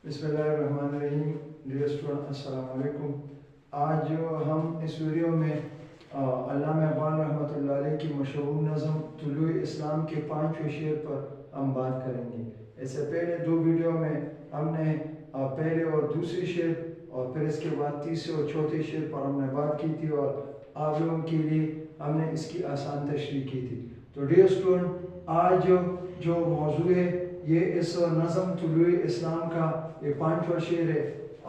बिस्मिल्लाहिर्रहमानिर्रहीम। Dear student, अस्सलाम वालेकुम। आज जो हम इस वीडियो में अल्लामा इक़बाल रहमतुल्लाह अलैह की मशहूर नज़म तुलूए इस्लाम के 5वें शेर पर हम बात करेंगे। इससे पहले दो वीडियो में हमने पहले और दूसरे शेर और फिर इसके बाद तीसरे और चौथे शेर पर हमने बात की थी और आप लोगों के लिए हमने इसकी आसान तशरीह की थी। तो डियर स्टूडेंट, आज जो मौजू है ये इस नज़म तुलूए इस्लाम का ये 5वां शेर है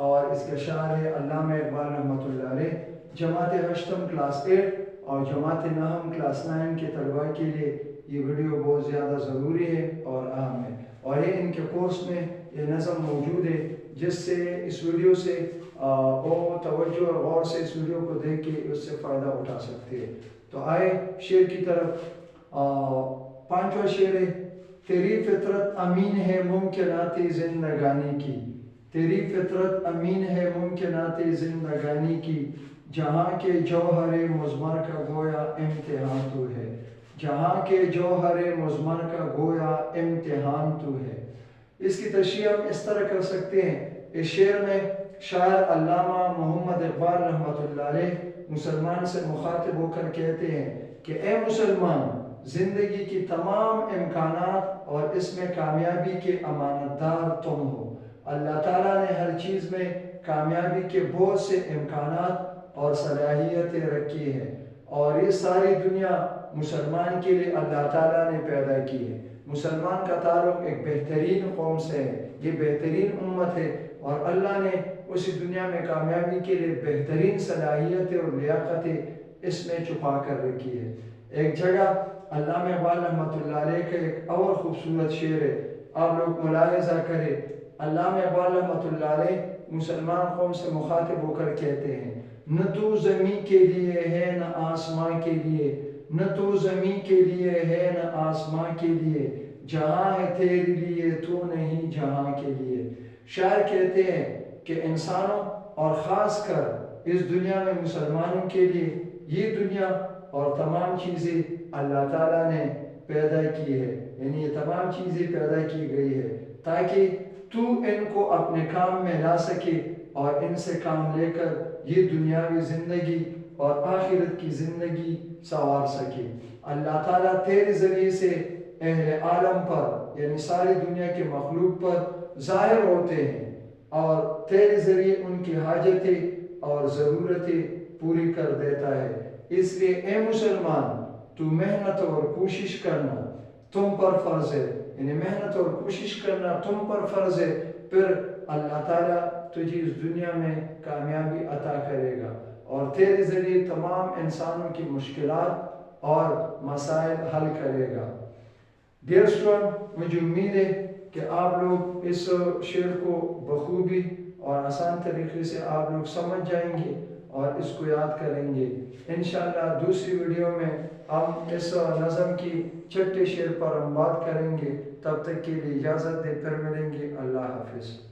और इसका शायर है अल्लामा इक़बाल रहमतुल्लाह अलैह। जमात अष्टम क्लास 8 और जमात नहम क्लास 9 के तलबा के लिए ये वीडियो बहुत ज़्यादा ज़रूरी है और अहम है और ये इनके कोर्स में ये नज़म मौजूद है, जिससे इस वीडियो से वो तवज्जो और गौर से इस वीडियो को देख के उससे फ़ायदा उठा सकते हैं। तो आए शेर की तरफ। 5वां शेर है, तेरी फितरत अमीन है मुमकिनाते जिंदगानी की। तेरी फितरत अमीन है मुमकिनाते जिंदगानी की, जहाँ के जौहरे मुज़मर का गोया इम्तिहान तू है। जहाँ के जौहरे मुज़मर का गोया इम्तिहान तू है। इसकी तशरीह हम इस तरह कर सकते हैं। इस शेर में शायर अल्लामा मोहम्मद इक़बाल रहमतुल्लाह अलैह मुसलमान से मुखातिब होकर कहते हैं कि ए मुसलमान, ज़िंदगी की तमाम इम्कानात और इसमें कामयाबी के अमानतदार तुम हो। अल्लाह ताला ने हर चीज़ में कामयाबी के बहुत से इम्कानात और सलाहियतें रखी हैं और ये सारी दुनिया मुसलमान के लिए अल्लाह ताला ने पैदा की है। मुसलमान का ताल्लुक़ एक बेहतरीन कौम से है, ये बेहतरीन उम्मत है और अल्लाह ने उसी दुनिया में कामयाबी के लिए बेहतरीन सलाहियतें और लियाकतें इसमें छुपा कर रखी है। एक जगह अल्लामा इक़बाल रहमतुल्लाह अलैह का एक और ख़ूबसूरत शेर है, आप लोग मुलाहिज़ा करें। अल्लामा इक़बाल रहमतुल्लाह अलैह मुसलमान कौम से मुखातिब होकर कहते हैं, न तो ज़मीं के लिए है न आसमां के लिए, न तो ज़मीं के लिए है न आसमां के लिए, जहाँ है तेरे लिए तो नहीं जहाँ के लिए। शायर कहते हैं कि इंसानों और ख़ास कर इस दुनिया में मुसलमानों के लिए ये दुनिया और तमाम चीज़ें अल्लाह ताला ने पैदा की है, यानी ये तमाम चीज़ें पैदा की गई है ताकि तू इनको अपने काम में ला सके और इनसे काम लेकर ये दुनियावी ज़िंदगी और आखिरत की ज़िंदगी संवार सके। अल्लाह ताला तेरे ज़रिए से अहले आलम पर यानी सारी दुनिया के मखलूक पर ज़ाहिर होते हैं और तेरे ज़रिए उनकी हाजतें और ज़रूरतें पूरी कर देता है। इसलिए ए मुसलमान, तू मेहनत और कोशिश करना तुम पर फ़र्ज़ है, यानी मेहनत और कोशिश करना तुम पर फ़र्ज़ है, फिर अल्लाह ताला तुझे इस दुनिया में कामयाबी अता करेगा और तेरे ज़रिए तमाम इंसानों की मुश्किलात और मसाइल हल करेगा। डियर स्टूडेंट, मुझे उम्मीद है कि आप लोग इस शेर को बखूबी और आसान तरीके से आप लोग समझ जाएंगे और इसको याद करेंगे। इंशाअल्लाह दूसरी वीडियो में हम इस नज़म की 6ठे शेर पर हम बात करेंगे। तब तक के लिए इजाज़त दे, फिर मिलेंगे। अल्लाह हाफिज़।